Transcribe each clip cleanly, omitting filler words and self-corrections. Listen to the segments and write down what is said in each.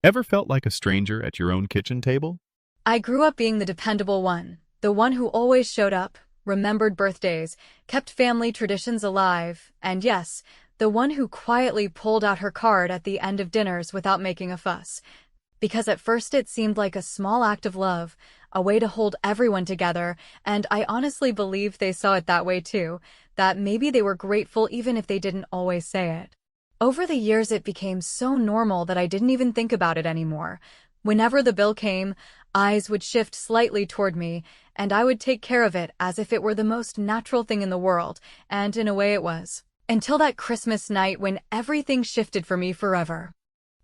Ever felt like a stranger at your own kitchen table? I grew up being the dependable one, the one who always showed up, remembered birthdays, kept family traditions alive, and yes, the one who quietly pulled out her card at the end of dinners without making a fuss. Because at first it seemed like a small act of love, a way to hold everyone together, and I honestly believed they saw it that way too, that maybe they were grateful even if they didn't always say it. Over the years it became so normal that I didn't even think about it anymore. Whenever the bill came, eyes would shift slightly toward me, and I would take care of it as if it were the most natural thing in the world, and in a way it was. Until that Christmas night when everything shifted for me forever.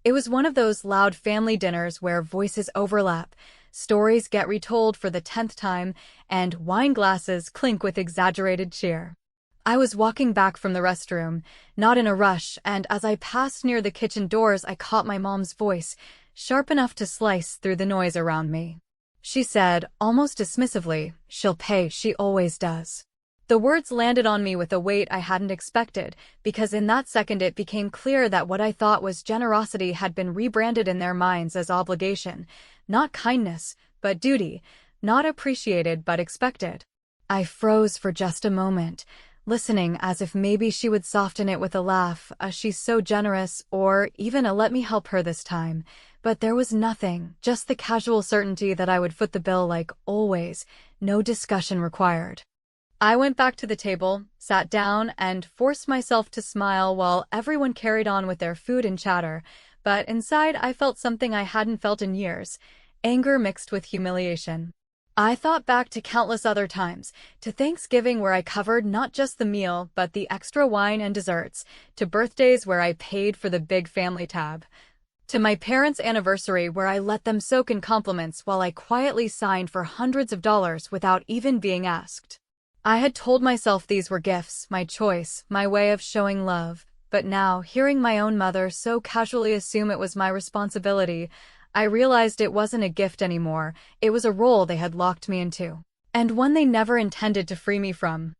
It was one of those loud family dinners where voices overlap, stories get retold for the 10th time, and wine glasses clink with exaggerated cheer. I was walking back from the restroom, not in a rush, and as I passed near the kitchen doors I caught my mom's voice, sharp enough to slice through the noise around me. She said, almost dismissively, "She'll pay, she always does." The words landed on me with a weight I hadn't expected, because in that second it became clear that what I thought was generosity had been rebranded in their minds as obligation, not kindness, but duty, not appreciated but expected. I froze for just a moment, listening as if maybe she would soften it with a laugh, a "she's so generous," or even a "let me help her this time." But there was nothing, just the casual certainty that I would foot the bill like always, no discussion required. I went back to the table, sat down, and forced myself to smile while everyone carried on with their food and chatter, but inside I felt something I hadn't felt in years, anger mixed with humiliation. I thought back to countless other times, to Thanksgiving where I covered not just the meal but the extra wine and desserts, to birthdays where I paid for the big family tab, to my parents' anniversary where I let them soak in compliments while I quietly signed for hundreds of dollars without even being asked. I had told myself these were gifts, my choice, my way of showing love, but now, hearing my own mother so casually assume it was my responsibility, I realized it wasn't a gift anymore, it was a role they had locked me into, and one they never intended to free me from.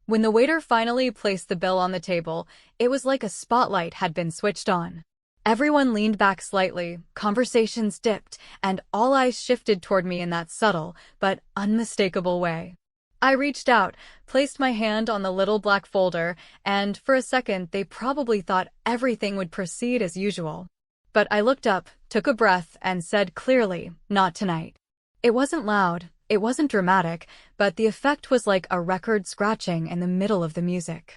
When the waiter finally placed the bill on the table, it was like a spotlight had been switched on. Everyone leaned back slightly, conversations dipped, and all eyes shifted toward me in that subtle, but unmistakable way. I reached out, placed my hand on the little black folder, and for a second they probably thought everything would proceed as usual. But I looked up, took a breath, and said clearly, "Not tonight." It wasn't loud, it wasn't dramatic, but the effect was like a record scratching in the middle of the music.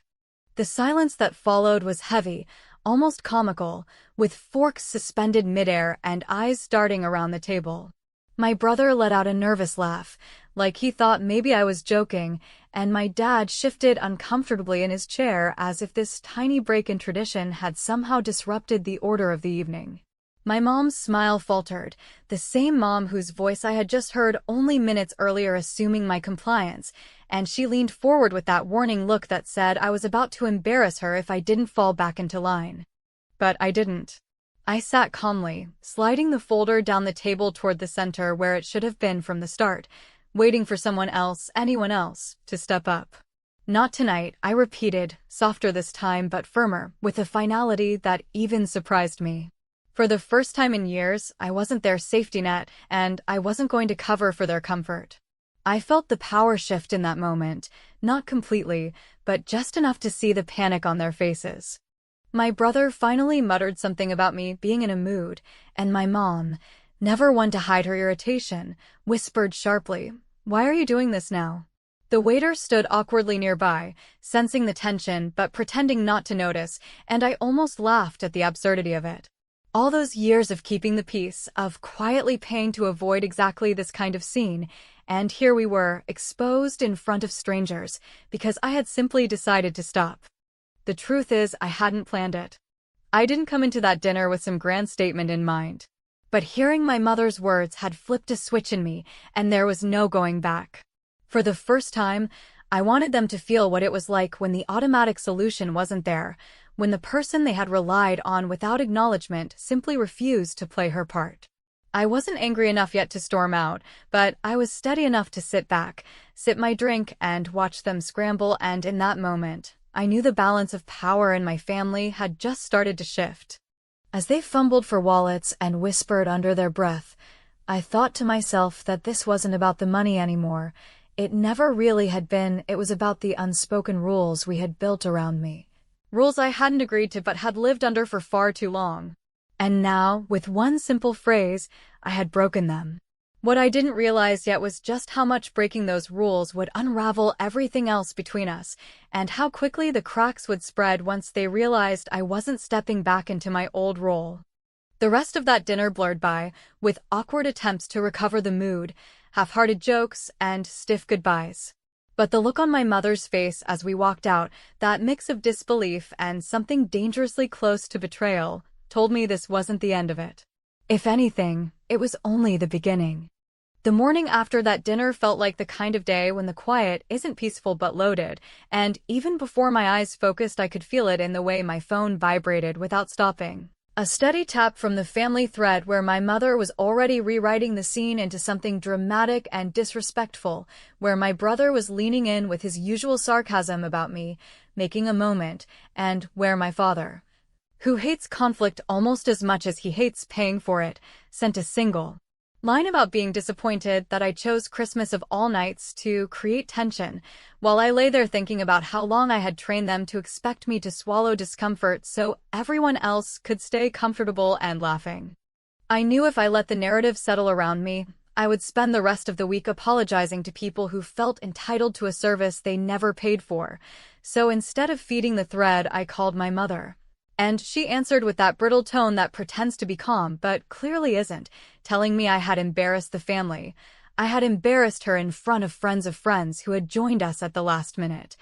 The silence that followed was heavy, almost comical, with forks suspended midair and eyes darting around the table. My brother let out a nervous laugh, like he thought maybe I was joking, and my dad shifted uncomfortably in his chair as if this tiny break in tradition had somehow disrupted the order of the evening. My mom's smile faltered, the same mom whose voice I had just heard only minutes earlier assuming my compliance, and she leaned forward with that warning look that said I was about to embarrass her if I didn't fall back into line. But I didn't. I sat calmly, sliding the folder down the table toward the center where it should have been from the start, waiting for someone else, anyone else, to step up. "Not tonight," I repeated, softer this time but firmer, with a finality that even surprised me. For the first time in years, I wasn't their safety net, and I wasn't going to cover for their comfort. I felt the power shift in that moment, not completely, but just enough to see the panic on their faces. My brother finally muttered something about me being in a mood, and my mom, never one to hide her irritation, whispered sharply, "Why are you doing this now?" The waiter stood awkwardly nearby, sensing the tension but pretending not to notice, and I almost laughed at the absurdity of it. All those years of keeping the peace, of quietly paying to avoid exactly this kind of scene, and here we were, exposed in front of strangers, because I had simply decided to stop. The truth is, I hadn't planned it. I didn't come into that dinner with some grand statement in mind. But hearing my mother's words had flipped a switch in me, and there was no going back. For the first time, I wanted them to feel what it was like when the automatic solution wasn't there, when the person they had relied on without acknowledgement simply refused to play her part. I wasn't angry enough yet to storm out, but I was steady enough to sit back, sip my drink, and watch them scramble, and in that moment, I knew the balance of power in my family had just started to shift. As they fumbled for wallets and whispered under their breath, I thought to myself that this wasn't about the money anymore. It never really had been. It was about the unspoken rules we had built around me. Rules I hadn't agreed to but had lived under for far too long. And now, with one simple phrase, I had broken them. What I didn't realize yet was just how much breaking those rules would unravel everything else between us, and how quickly the cracks would spread once they realized I wasn't stepping back into my old role. The rest of that dinner blurred by, with awkward attempts to recover the mood, half-hearted jokes, and stiff goodbyes. But the look on my mother's face as we walked out, that mix of disbelief and something dangerously close to betrayal, told me this wasn't the end of it. If anything, it was only the beginning. The morning after that dinner felt like the kind of day when the quiet isn't peaceful but loaded, and even before my eyes focused I could feel it in the way my phone vibrated without stopping. A steady tap from the family thread where my mother was already rewriting the scene into something dramatic and disrespectful, where my brother was leaning in with his usual sarcasm about me, making a moment, and where my father, who hates conflict almost as much as he hates paying for it, sent a single line about being disappointed that I chose Christmas of all nights to create tension, while I lay there thinking about how long I had trained them to expect me to swallow discomfort so everyone else could stay comfortable and laughing. I knew if I let the narrative settle around me, I would spend the rest of the week apologizing to people who felt entitled to a service they never paid for. So instead of feeding the thread, I called my mother. And she answered with that brittle tone that pretends to be calm but clearly isn't, telling me I had embarrassed the family. I had embarrassed her in front of friends who had joined us at the last minute.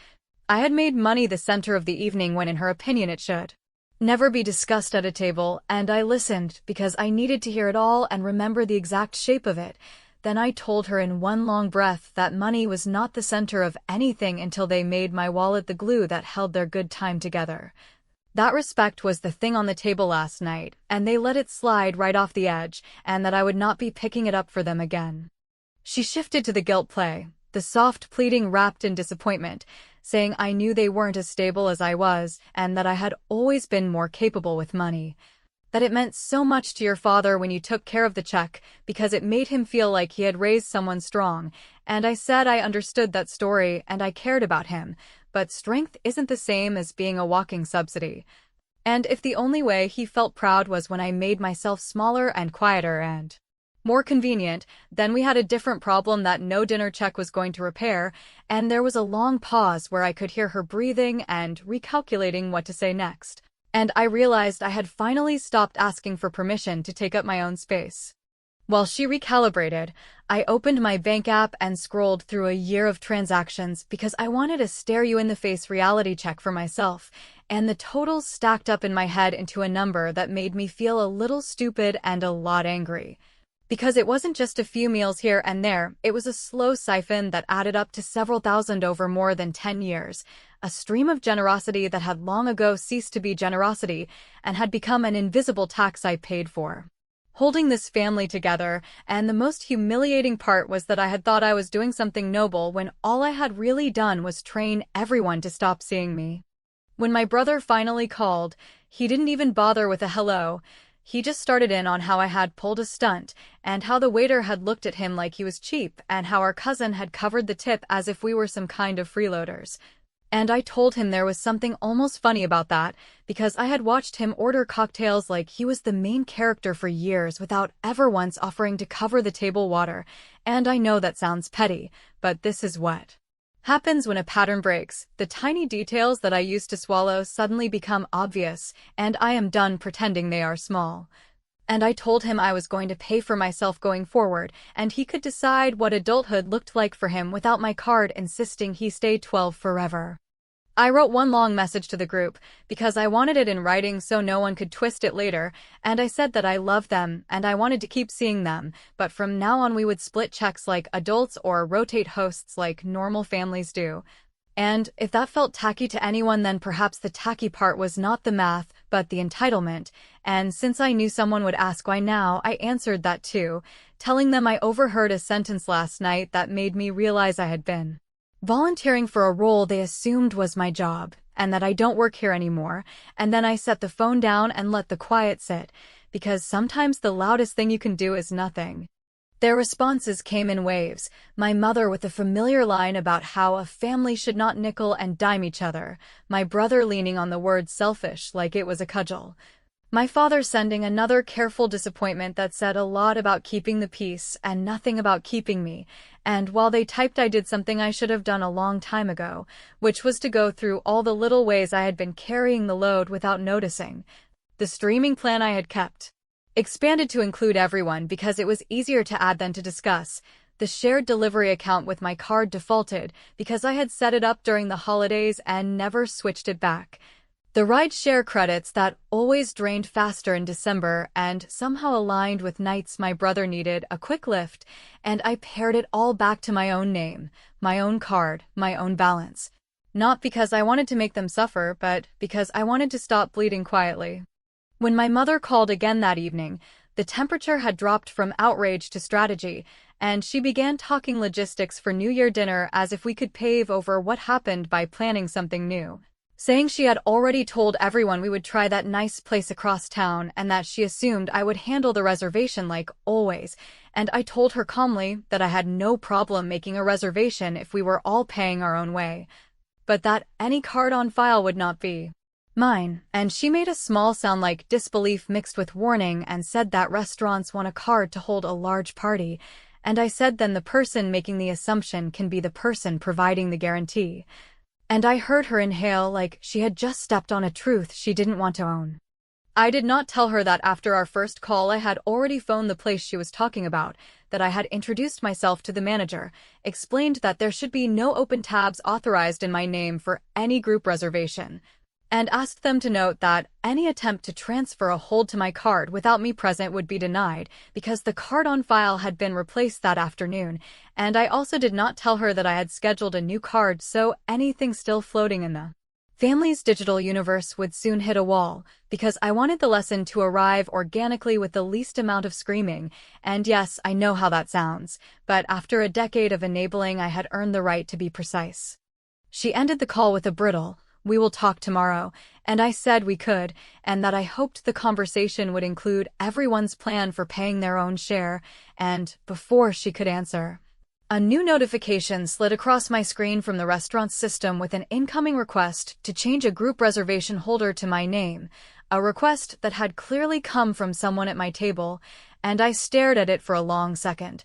I had made money the center of the evening when in her opinion it should never be discussed at a table, and I listened because I needed to hear it all and remember the exact shape of it. Then I told her in one long breath that money was not the center of anything until they made my wallet the glue that held their good time together. That respect was the thing on the table last night, and they let it slide right off the edge, and that I would not be picking it up for them again. She shifted to the guilt play, the soft pleading wrapped in disappointment, saying I knew they weren't as stable as I was, and that I had always been more capable with money. That it meant so much to your father when you took care of the check, because it made him feel like he had raised someone strong, and I said I understood that story and I cared about him. But strength isn't the same as being a walking subsidy. And if the only way he felt proud was when I made myself smaller and quieter and more convenient, then we had a different problem that no dinner check was going to repair, and there was a long pause where I could hear her breathing and recalculating what to say next. And I realized I had finally stopped asking for permission to take up my own space. While she recalibrated, I opened my bank app and scrolled through a year of transactions because I wanted a stare-you-in-the-face reality check for myself, and the totals stacked up in my head into a number that made me feel a little stupid and a lot angry. Because it wasn't just a few meals here and there, it was a slow siphon that added up to several thousand over more than 10 years, a stream of generosity that had long ago ceased to be generosity and had become an invisible tax I paid for. Holding this family together, and the most humiliating part was that I had thought I was doing something noble when all I had really done was train everyone to stop seeing me. When my brother finally called, he didn't even bother with a hello. He just started in on how I had pulled a stunt, and how the waiter had looked at him like he was cheap, and how our cousin had covered the tip as if we were some kind of freeloaders. And I told him there was something almost funny about that, because I had watched him order cocktails like he was the main character for years without ever once offering to cover the table water, and I know that sounds petty, but this is what happens when a pattern breaks. The tiny details that I used to swallow suddenly become obvious, and I am done pretending they are small. And I told him I was going to pay for myself going forward, and he could decide what adulthood looked like for him without my card insisting he stay 12 forever. I wrote one long message to the group, because I wanted it in writing so no one could twist it later, and I said that I loved them and I wanted to keep seeing them, but from now on we would split checks like adults or rotate hosts like normal families do. And if that felt tacky to anyone, then perhaps the tacky part was not the math, but the entitlement, and since I knew someone would ask why now, I answered that too, telling them I overheard a sentence last night that made me realize I had been volunteering for a role they assumed was my job, and that I don't work here anymore, and then I set the phone down and let the quiet sit, because sometimes the loudest thing you can do is nothing. Their responses came in waves, my mother with a familiar line about how a family should not nickel and dime each other, my brother leaning on the word selfish like it was a cudgel. My father sending another careful disappointment that said a lot about keeping the peace and nothing about keeping me, and while they typed I did something I should have done a long time ago, which was to go through all the little ways I had been carrying the load without noticing. The streaming plan I had kept. Expanded to include everyone because it was easier to add than to discuss. The shared delivery account with my card defaulted because I had set it up during the holidays and never switched it back. The ride-share credits that always drained faster in December and somehow aligned with nights my brother needed a quick lift, and I paired it all back to my own name, my own card, my own balance. Not because I wanted to make them suffer, but because I wanted to stop bleeding quietly. When my mother called again that evening, the temperature had dropped from outrage to strategy, and she began talking logistics for New Year dinner as if we could pave over what happened by planning something new. Saying she had already told everyone we would try that nice place across town and that she assumed I would handle the reservation like always, and I told her calmly that I had no problem making a reservation if we were all paying our own way, but that any card on file would not be mine, and she made a small sound like disbelief mixed with warning and said that restaurants want a card to hold a large party, and I said then the person making the assumption can be the person providing the guarantee. And I heard her inhale like she had just stepped on a truth she didn't want to own. I did not tell her that after our first call I had already phoned the place she was talking about, that I had introduced myself to the manager, explained that there should be no open tabs authorized in my name for any group reservation, and asked them to note that any attempt to transfer a hold to my card without me present would be denied because the card on file had been replaced that afternoon, and I also did not tell her that I had scheduled a new card, so anything still floating in the family's digital universe would soon hit a wall, because I wanted the lesson to arrive organically with the least amount of screaming, and yes, I know how that sounds, but after a decade of enabling I had earned the right to be precise. She ended the call with a brittle, "We will talk tomorrow," and I said we could, and that I hoped the conversation would include everyone's plan for paying their own share, and before she could answer, a new notification slid across my screen from the restaurant's system with an incoming request to change a group reservation holder to my name, a request that had clearly come from someone at my table, and I stared at it for a long second,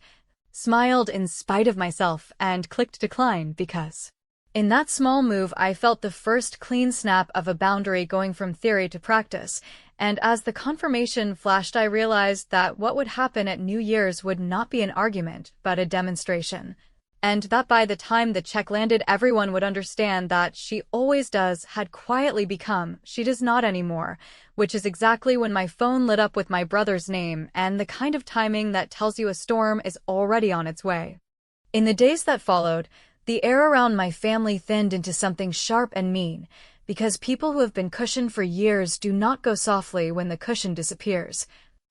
smiled in spite of myself, and clicked decline because in that small move I felt the first clean snap of a boundary going from theory to practice, and as the confirmation flashed I realized that what would happen at New Year's would not be an argument, but a demonstration. And that by the time the check landed everyone would understand that she always does had quietly become she does not anymore, which is exactly when my phone lit up with my brother's name and the kind of timing that tells you a storm is already on its way. In the days that followed, the air around my family thinned into something sharp and mean, because people who have been cushioned for years do not go softly when the cushion disappears.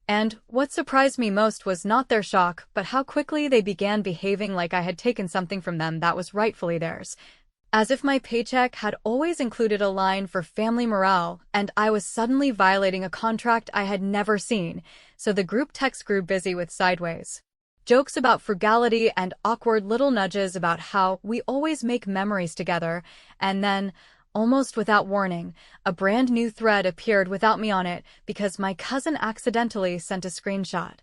And what surprised me most was not their shock, but how quickly they began behaving like I had taken something from them that was rightfully theirs. As if my paycheck had always included a line for family morale, and I was suddenly violating a contract I had never seen, so the group text grew busy with sideways jokes about frugality and awkward little nudges about how we always make memories together, and then, almost without warning, a brand new thread appeared without me on it because my cousin accidentally sent a screenshot,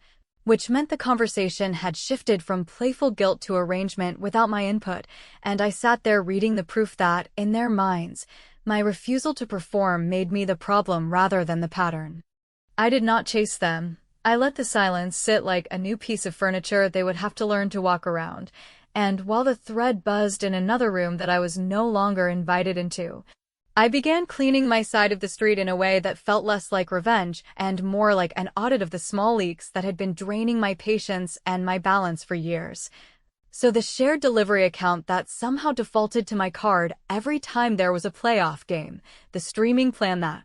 which meant the conversation had shifted from playful guilt to arrangement without my input, and I sat there reading the proof that, in their minds, my refusal to perform made me the problem rather than the pattern. I did not chase them. I let the silence sit like a new piece of furniture they would have to learn to walk around, and while the thread buzzed in another room that I was no longer invited into, I began cleaning my side of the street in a way that felt less like revenge and more like an audit of the small leaks that had been draining my patience and my balance for years. So the shared delivery account that somehow defaulted to my card every time there was a playoff game, the streaming plan that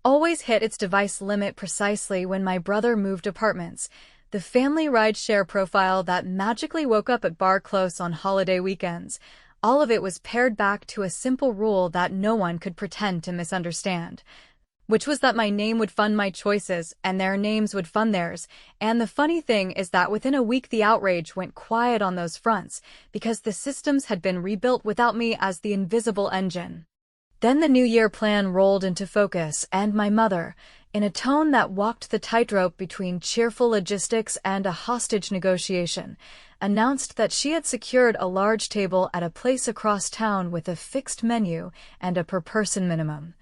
always hit its device limit precisely when my brother moved apartments, the family ride-share profile that magically woke up at bar close on holiday weekends, all of it was pared back to a simple rule that no one could pretend to misunderstand, which was that my name would fund my choices and their names would fund theirs. And the funny thing is that within a week the outrage went quiet on those fronts because the systems had been rebuilt without me as the invisible engine. Then the New Year plan rolled into focus, and my mother, in a tone that walked the tightrope between cheerful logistics and a hostage negotiation, announced that she had secured a large table at a place across town with a fixed menu and a per-person minimum.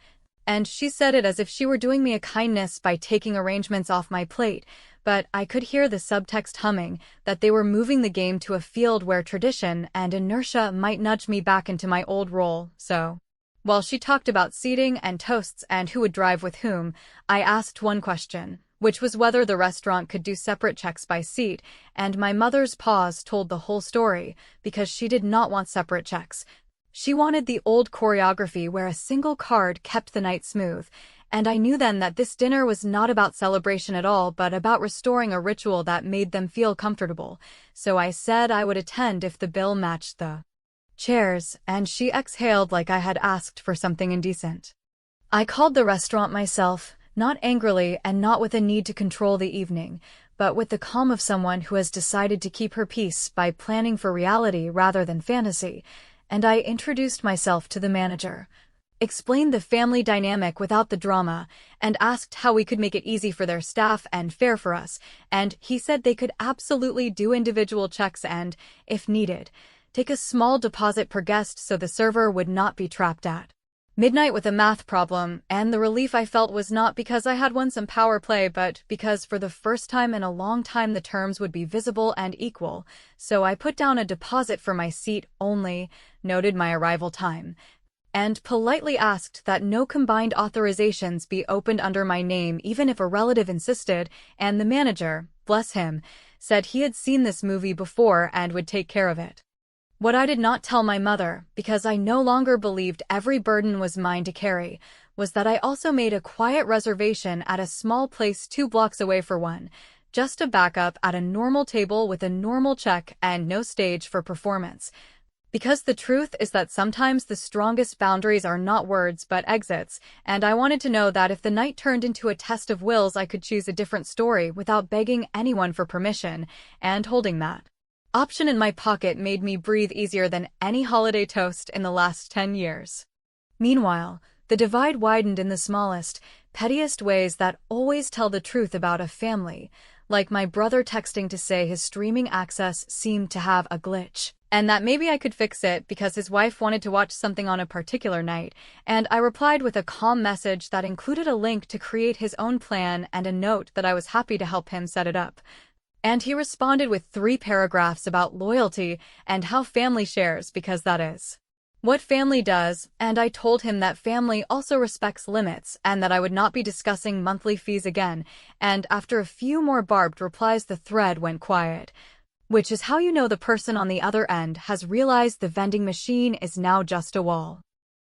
And she said it as if she were doing me a kindness by taking arrangements off my plate, but I could hear the subtext humming that they were moving the game to a field where tradition and inertia might nudge me back into my old role. So, while she talked about seating and toasts and who would drive with whom, I asked one question, which was whether the restaurant could do separate checks by seat, and my mother's pause told the whole story, because she did not want separate checks. She wanted the old choreography where a single card kept the night smooth, and I knew then that this dinner was not about celebration at all but about restoring a ritual that made them feel comfortable, so I said I would attend if the bill matched the chairs, and she exhaled like I had asked for something indecent. I called the restaurant myself, not angrily and not with a need to control the evening, but with the calm of someone who has decided to keep her peace by planning for reality rather than fantasy, and I introduced myself to the manager, explained the family dynamic without the drama, and asked how we could make it easy for their staff and fair for us, and he said they could absolutely do individual checks and, if needed, take a small deposit per guest so the server would not be trapped at midnight with a math problem, and the relief I felt was not because I had won some power play but because for the first time in a long time the terms would be visible and equal, so I put down a deposit for my seat only, noted my arrival time, and politely asked that no combined authorizations be opened under my name even if a relative insisted, and the manager, bless him, said he had seen this movie before and would take care of it. What I did not tell my mother, because I no longer believed every burden was mine to carry, was that I also made a quiet reservation at a small place 2 blocks away for one, just a backup at a normal table with a normal check and no stage for performance. Because the truth is that sometimes the strongest boundaries are not words but exits, and I wanted to know that if the night turned into a test of wills I could choose a different story without begging anyone for permission, and holding that option in my pocket made me breathe easier than any holiday toast in the last 10 years. Meanwhile, the divide widened in the smallest, pettiest ways that always tell the truth about a family, like my brother texting to say his streaming access seemed to have a glitch, and that maybe I could fix it because his wife wanted to watch something on a particular night, and I replied with a calm message that included a link to create his own plan and a note that I was happy to help him set it up. And he responded with 3 paragraphs about loyalty and how family shares because that is what family does, and I told him that family also respects limits and that I would not be discussing monthly fees again, and after a few more barbed replies the thread went quiet, which is how you know the person on the other end has realized the vending machine is now just a wall.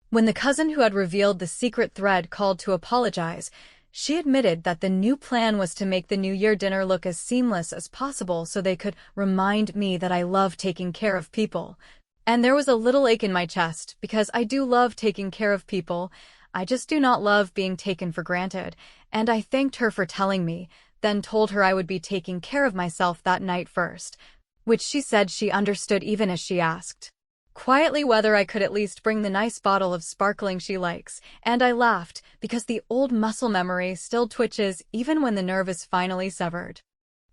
When the cousin who had revealed the secret thread called to apologize, she admitted that the new plan was to make the New Year dinner look as seamless as possible so they could remind me that I love taking care of people. And there was a little ache in my chest because I do love taking care of people, I just do not love being taken for granted, and I thanked her for telling me, then told her I would be taking care of myself that night first, which she said she understood even as she asked quietly whether I could at least bring the nice bottle of sparkling she likes, and I laughed, because the old muscle memory still twitches even when the nerve is finally severed.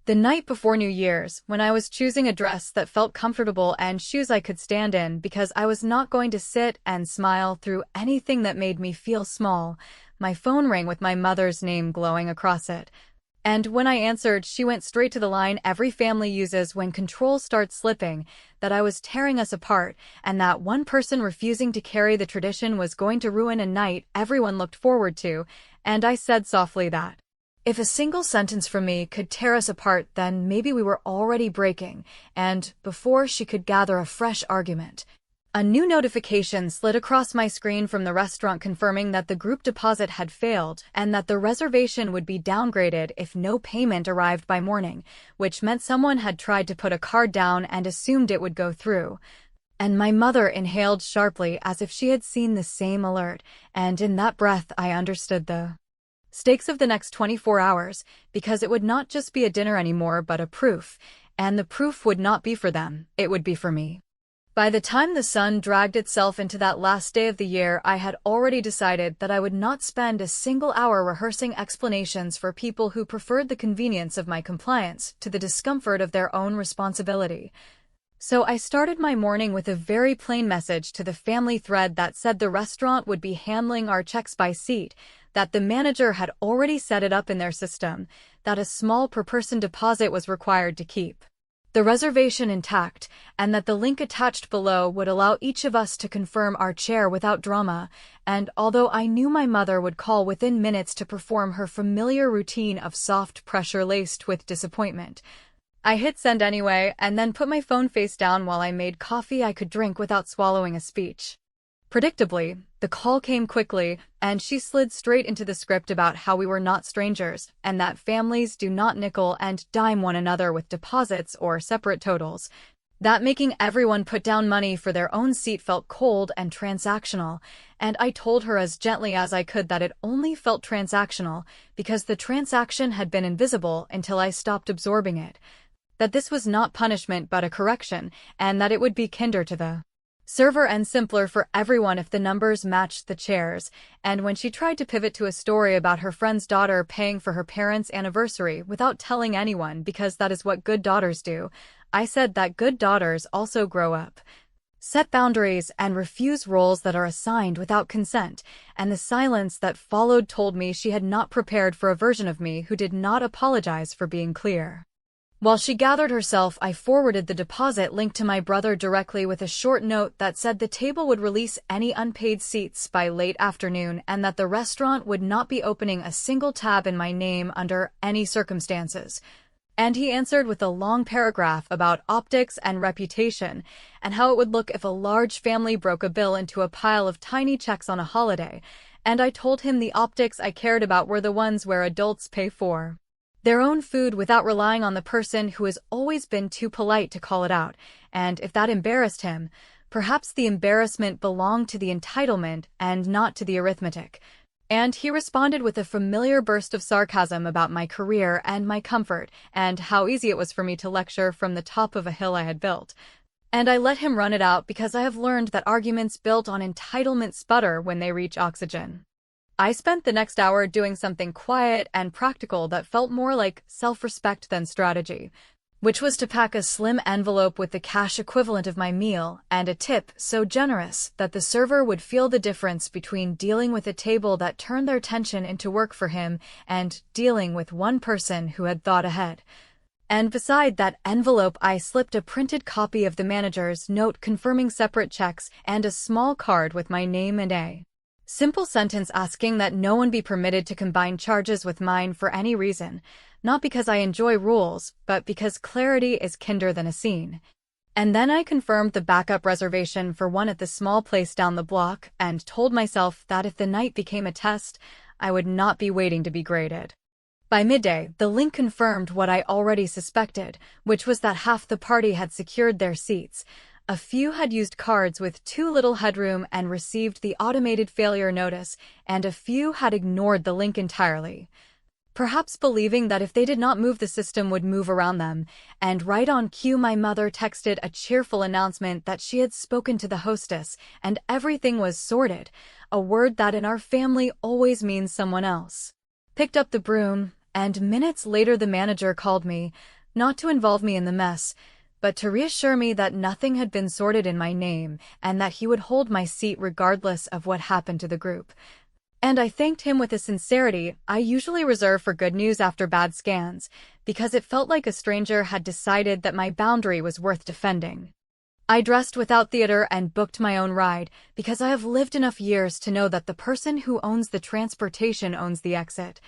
The night before New Year's, when I was choosing a dress that felt comfortable and shoes I could stand in because I was not going to sit and smile through anything that made me feel small, my phone rang with my mother's name glowing across it. And when I answered, she went straight to the line every family uses when control starts slipping, that I was tearing us apart, and that one person refusing to carry the tradition was going to ruin a night everyone looked forward to, and I said softly that if a single sentence from me could tear us apart, then maybe we were already breaking, and before she could gather a fresh argument, a new notification slid across my screen from the restaurant confirming that the group deposit had failed and that the reservation would be downgraded if no payment arrived by morning, which meant someone had tried to put a card down and assumed it would go through. And my mother inhaled sharply as if she had seen the same alert, and in that breath I understood the stakes of the next 24 hours, because it would not just be a dinner anymore but a proof, and the proof would not be for them, it would be for me. By the time the sun dragged itself into that last day of the year, I had already decided that I would not spend a single hour rehearsing explanations for people who preferred the convenience of my compliance to the discomfort of their own responsibility. So I started my morning with a very plain message to the family thread that said the restaurant would be handling our checks by seat, that the manager had already set it up in their system, that a small per-person deposit was required to keep the reservation intact, and that the link attached below would allow each of us to confirm our chair without drama. And although I knew my mother would call within minutes to perform her familiar routine of soft pressure laced with disappointment, I hit send anyway and then put my phone face down while I made coffee I could drink without swallowing a speech. Predictably, the call came quickly, and she slid straight into the script about how we were not strangers, and that families do not nickel and dime one another with deposits or separate totals. That making everyone put down money for their own seat felt cold and transactional, and I told her as gently as I could that it only felt transactional because the transaction had been invisible until I stopped absorbing it. That this was not punishment but a correction, and that it would be kinder to the server and simpler for everyone if the numbers matched the chairs. And when she tried to pivot to a story about her friend's daughter paying for her parents' anniversary without telling anyone because that is what good daughters do, I said that good daughters also grow up, set boundaries, and refuse roles that are assigned without consent, and the silence that followed told me she had not prepared for a version of me who did not apologize for being clear. While she gathered herself, I forwarded the deposit link to my brother directly with a short note that said the table would release any unpaid seats by late afternoon and that the restaurant would not be opening a single tab in my name under any circumstances. And he answered with a long paragraph about optics and reputation, and how it would look if a large family broke a bill into a pile of tiny checks on a holiday, and I told him the optics I cared about were the ones where adults pay for their own food without relying on the person who has always been too polite to call it out, and if that embarrassed him, perhaps the embarrassment belonged to the entitlement and not to the arithmetic. And he responded with a familiar burst of sarcasm about my career and my comfort, and how easy it was for me to lecture from the top of a hill I had built. And I let him run it out because I have learned that arguments built on entitlement sputter when they reach oxygen. I spent the next hour doing something quiet and practical that felt more like self-respect than strategy, which was to pack a slim envelope with the cash equivalent of my meal and a tip so generous that the server would feel the difference between dealing with a table that turned their tension into work for him and dealing with one person who had thought ahead. And beside that envelope I slipped a printed copy of the manager's note confirming separate checks and a small card with my name and a simple sentence asking that no one be permitted to combine charges with mine for any reason, not because I enjoy rules, but because clarity is kinder than a scene. And then I confirmed the backup reservation for one at the small place down the block and told myself that if the night became a test, I would not be waiting to be graded. By midday, the link confirmed what I already suspected, which was that half the party had secured their seats. A few had used cards with too little headroom and received the automated failure notice, and a few had ignored the link entirely, perhaps believing that if they did not move the system would move around them. And right on cue my mother texted a cheerful announcement that she had spoken to the hostess and everything was sorted, a word that in our family always means someone else picked up the broom, and minutes later the manager called me, not to involve me in the mess, but to reassure me that nothing had been sorted in my name and that he would hold my seat regardless of what happened to the group. And I thanked him with a sincerity I usually reserve for good news after bad scans, because it felt like a stranger had decided that my boundary was worth defending. I dressed without theater and booked my own ride, because I have lived enough years to know that the person who owns the transportation owns the exit.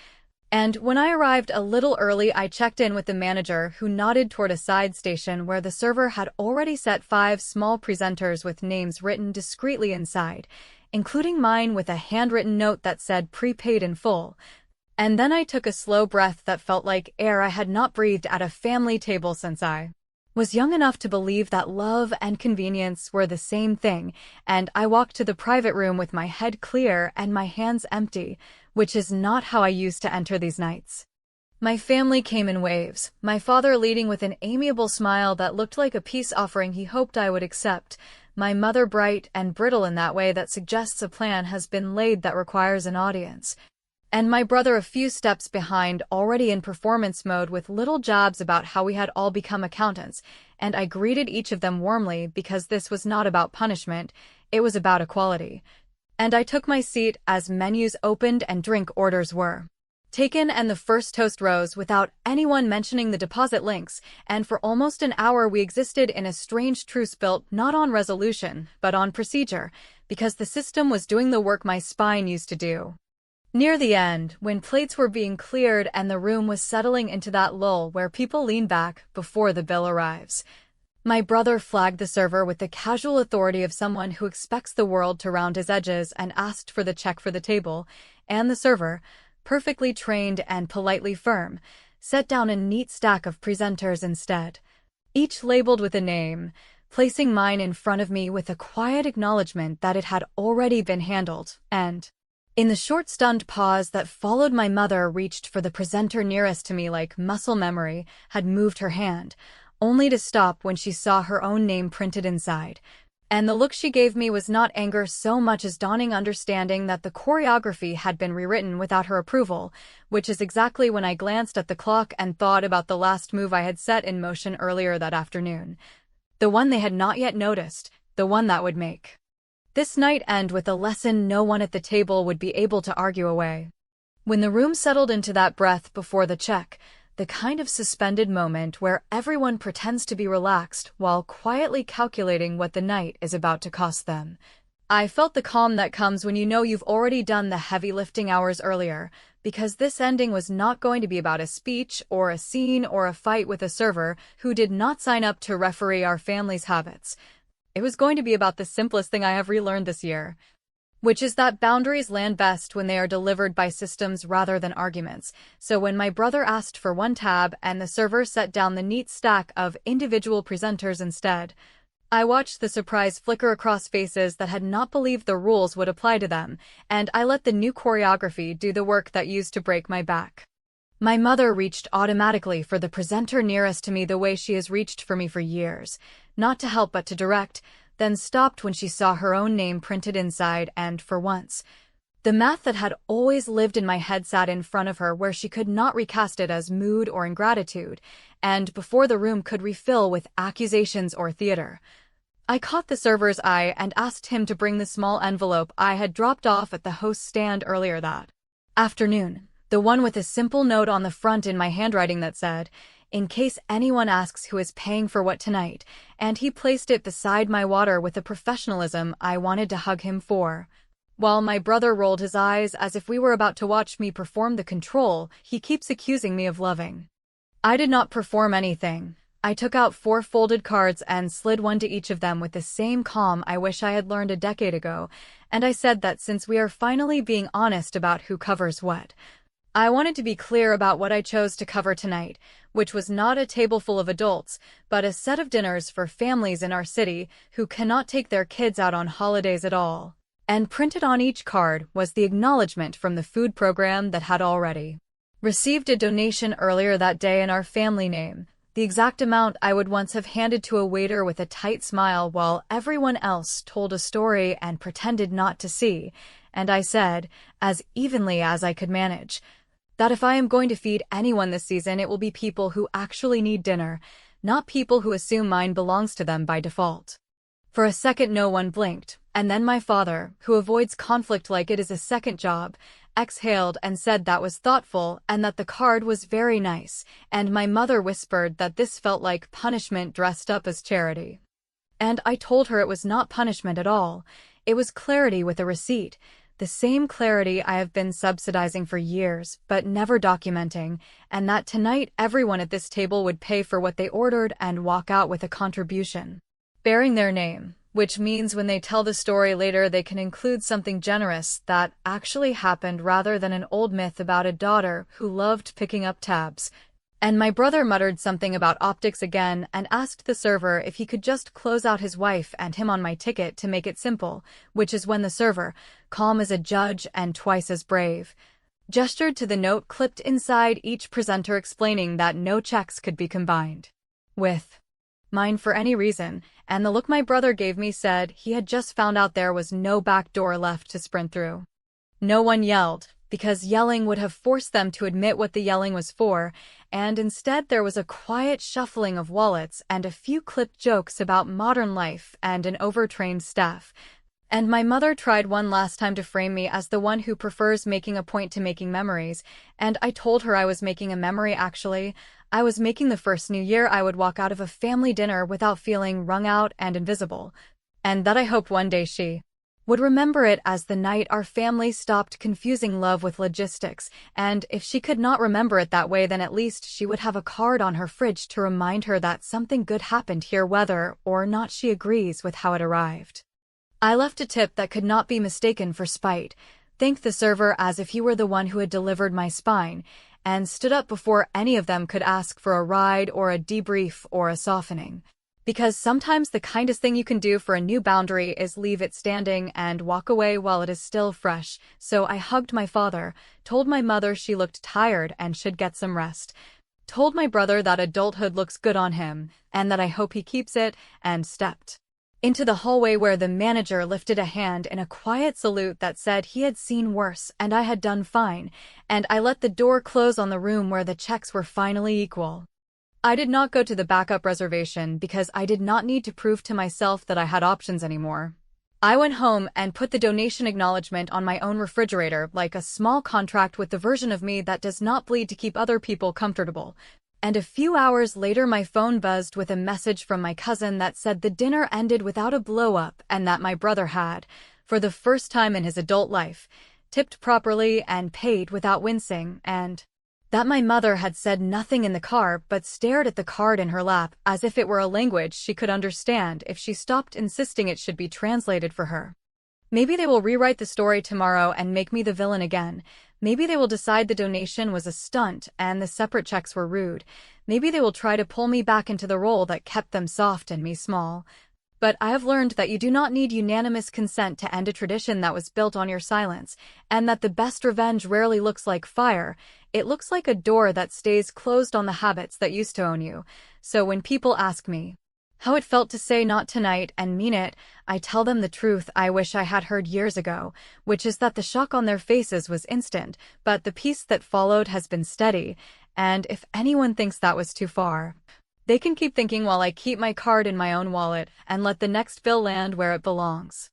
And when I arrived a little early, I checked in with the manager, who nodded toward a side station where the server had already set 5 small presenters with names written discreetly inside, including mine with a handwritten note that said prepaid in full. And then I took a slow breath that felt like air I had not breathed at a family table since I was young enough to believe that love and convenience were the same thing, and I walked to the private room with my head clear and my hands empty, which is not how I used to enter these nights. My family came in waves, my father leading with an amiable smile that looked like a peace offering he hoped I would accept, my mother bright and brittle in that way that suggests a plan has been laid that requires an audience, and my brother a few steps behind, already in performance mode with little jabs about how we had all become accountants, and I greeted each of them warmly because this was not about punishment, it was about equality. And I took my seat as menus opened and drink orders were taken and the first toast rose without anyone mentioning the deposit links, and for almost an hour we existed in a strange truce built not on resolution, but on procedure, because the system was doing the work my spine used to do. Near the end, when plates were being cleared and the room was settling into that lull where people lean back before the bill arrives, my brother flagged the server with the casual authority of someone who expects the world to round his edges and asked for the check for the table, and the server, perfectly trained and politely firm, set down a neat stack of presenters instead, each labeled with a name, placing mine in front of me with a quiet acknowledgement that it had already been handled, and in the short stunned pause that followed, my mother reached for the presenter nearest to me like muscle memory had moved her hand, only to stop when she saw her own name printed inside. And the look she gave me was not anger so much as dawning understanding that the choreography had been rewritten without her approval, which is exactly when I glanced at the clock and thought about the last move I had set in motion earlier that afternoon. The one they had not yet noticed, the one that would make this night end with a lesson no one at the table would be able to argue away. When the room settled into that breath before the check, the kind of suspended moment where everyone pretends to be relaxed while quietly calculating what the night is about to cost them, I felt the calm that comes when you know you've already done the heavy lifting hours earlier, because this ending was not going to be about a speech or a scene or a fight with a server who did not sign up to referee our family's habits. It was going to be about the simplest thing I have relearned this year, which is that boundaries land best when they are delivered by systems rather than arguments. So when my brother asked for one tab and the server set down the neat stack of individual presenters instead, I watched the surprise flicker across faces that had not believed the rules would apply to them, and I let the new choreography do the work that used to break my back. My mother reached automatically for the presenter nearest to me the way she has reached for me for years, not to help but to direct, then stopped when she saw her own name printed inside, and for once, the math that had always lived in my head sat in front of her where she could not recast it as mood or ingratitude, and before the room could refill with accusations or theater. I caught the server's eye and asked him to bring the small envelope I had dropped off at the host's stand earlier that afternoon, the one with a simple note on the front in my handwriting that said, "In case anyone asks who is paying for what tonight," and he placed it beside my water with a professionalism I wanted to hug him for. While my brother rolled his eyes as if we were about to watch me perform the control he keeps accusing me of loving. I did not perform anything. I took out 4 folded cards and slid one to each of them with the same calm I wish I had learned a decade ago, and I said that since we are finally being honest about who covers what, I wanted to be clear about what I chose to cover tonight, which was not a table full of adults, but a set of dinners for families in our city who cannot take their kids out on holidays at all. And printed on each card was the acknowledgement from the food program that had already received a donation earlier that day in our family name, the exact amount I would once have handed to a waiter with a tight smile while everyone else told a story and pretended not to see, and I said, as evenly as I could manage, that if I am going to feed anyone this season it will be people who actually need dinner, not people who assume mine belongs to them by default. For a second no one blinked, and then my father, who avoids conflict like it is a second job, exhaled and said that was thoughtful and that the card was very nice, and my mother whispered that this felt like punishment dressed up as charity. And I told her it was not punishment at all, it was clarity with a receipt, the same clarity I have been subsidizing for years but never documenting, and that tonight everyone at this table would pay for what they ordered and walk out with a contribution bearing their name, which means when they tell the story later they can include something generous that actually happened rather than an old myth about a daughter who loved picking up tabs. And my brother muttered something about optics again and asked the server if he could just close out his wife and him on my ticket to make it simple, which is when the server, calm as a judge and twice as brave, gestured to the note clipped inside each presenter explaining that no checks could be combined with mine for any reason, and the look my brother gave me said he had just found out there was no back door left to sprint through. No one yelled, because yelling would have forced them to admit what the yelling was for, and instead there was a quiet shuffling of wallets and a few clipped jokes about modern life and an overtrained staff. And my mother tried one last time to frame me as the one who prefers making a point to making memories, and I told her I was making a memory actually. I was making the first New Year I would walk out of a family dinner without feeling wrung out and invisible, and that I hoped one day she would remember it as the night our family stopped confusing love with logistics, and if she could not remember it that way then at least she would have a card on her fridge to remind her that something good happened here whether or not she agrees with how it arrived. I left a tip that could not be mistaken for spite, thanked the server as if he were the one who had delivered my spine, and stood up before any of them could ask for a ride or a debrief or a softening. Because sometimes the kindest thing you can do for a new boundary is leave it standing and walk away while it is still fresh, so I hugged my father, told my mother she looked tired and should get some rest, told my brother that adulthood looks good on him, and that I hope he keeps it, and stepped into the hallway where the manager lifted a hand in a quiet salute that said he had seen worse and I had done fine, and I let the door close on the room where the checks were finally equal. I did not go to the backup reservation because I did not need to prove to myself that I had options anymore. I went home and put the donation acknowledgement on my own refrigerator like a small contract with the version of me that does not bleed to keep other people comfortable. And a few hours later my phone buzzed with a message from my cousin that said the dinner ended without a blow-up and that my brother had, for the first time in his adult life, tipped properly and paid without wincing, and that my mother had said nothing in the car but stared at the card in her lap as if it were a language she could understand if she stopped insisting it should be translated for her. Maybe they will rewrite the story tomorrow and make me the villain again. Maybe they will decide the donation was a stunt and the separate checks were rude. Maybe they will try to pull me back into the role that kept them soft and me small. But I have learned that you do not need unanimous consent to end a tradition that was built on your silence, and that the best revenge rarely looks like fire. It looks like a door that stays closed on the habits that used to own you. So when people ask me how it felt to say not tonight and mean it, I tell them the truth I wish I had heard years ago, which is that the shock on their faces was instant, but the peace that followed has been steady, and if anyone thinks that was too far, they can keep thinking while I keep my card in my own wallet and let the next bill land where it belongs.